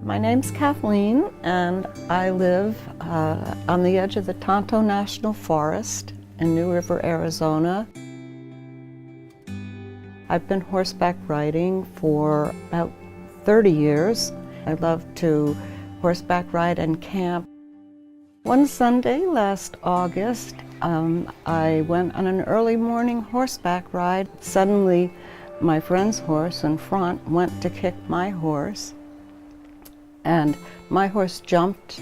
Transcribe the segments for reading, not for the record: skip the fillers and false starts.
My name's Kathleen, and I live on the edge of the Tonto National Forest in New River, Arizona. I've been horseback riding for about 30 years. I love to horseback ride and camp. One Sunday last August, I went on an early morning horseback ride. Suddenly, my friend's horse in front went to kick my horse, and my horse jumped,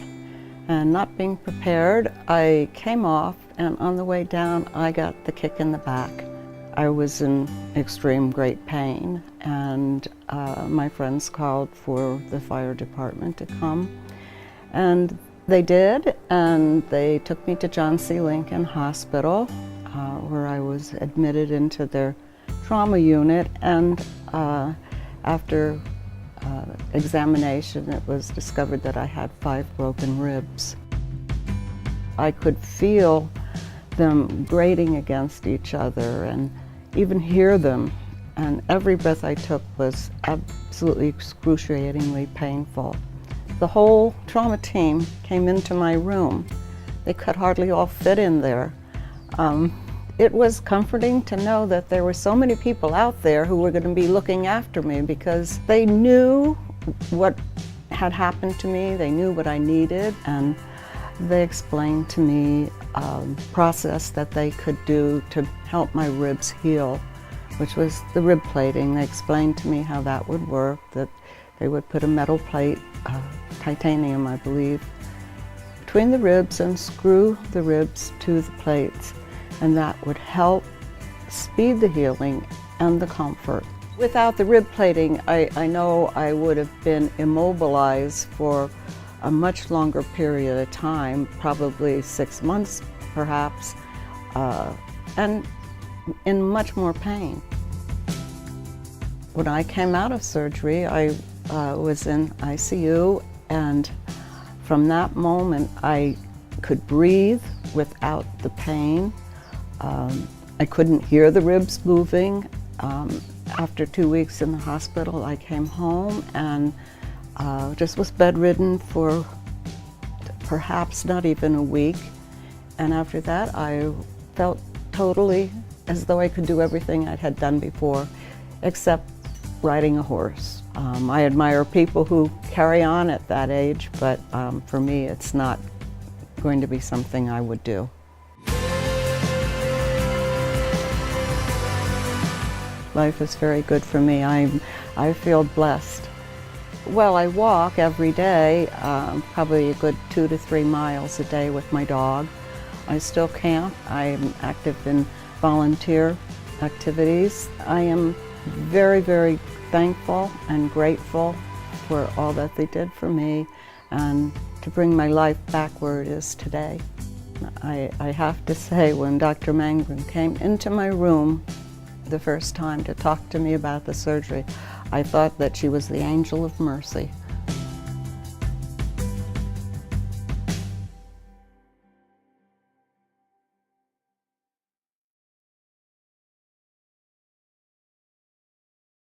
and not being prepared, I came off, and on the way down, I got the kick in the back. I was in extreme great pain, and my friends called for the fire department to come, and they did, and they took me to John C. Lincoln Hospital, where I was admitted into their trauma unit, and after examination, it was discovered that I had 5 broken ribs. I could feel them grating against each other and even hear them, and every breath I took was absolutely excruciatingly painful. The whole trauma team came into my room. They could hardly all fit in there. It was comforting to know that there were so many people out there who were going to be looking after me, because they knew what had happened to me, they knew what I needed, and they explained to me a process that they could do to help my ribs heal, which was the rib plating. They explained to me how that would work, that they would put a metal plate, titanium I believe, between the ribs and screw the ribs to the plates, and that would help speed the healing and the comfort. Without the rib plating, I know I would have been immobilized for a much longer period of time, probably 6 months perhaps, and in much more pain. When I came out of surgery, I was in ICU, and from that moment I could breathe without the pain. I couldn't hear the ribs moving. After 2 weeks in the hospital, I came home and just was bedridden for perhaps not even a week. And after that, I felt totally as though I could do everything I had done before, except riding a horse. I admire people who carry on at that age, but for me, it's not going to be something I would do. Life is very good for me. I feel blessed. Well, I walk every day, probably a good 2 to 3 miles a day with my dog. I still camp. I'm active in volunteer activities. I am very, very thankful and grateful for all that they did for me, and to bring my life back where it is today. I have to say, when Dr. Mangren came into my room the first time to talk to me about the surgery, I thought that she was the angel of mercy.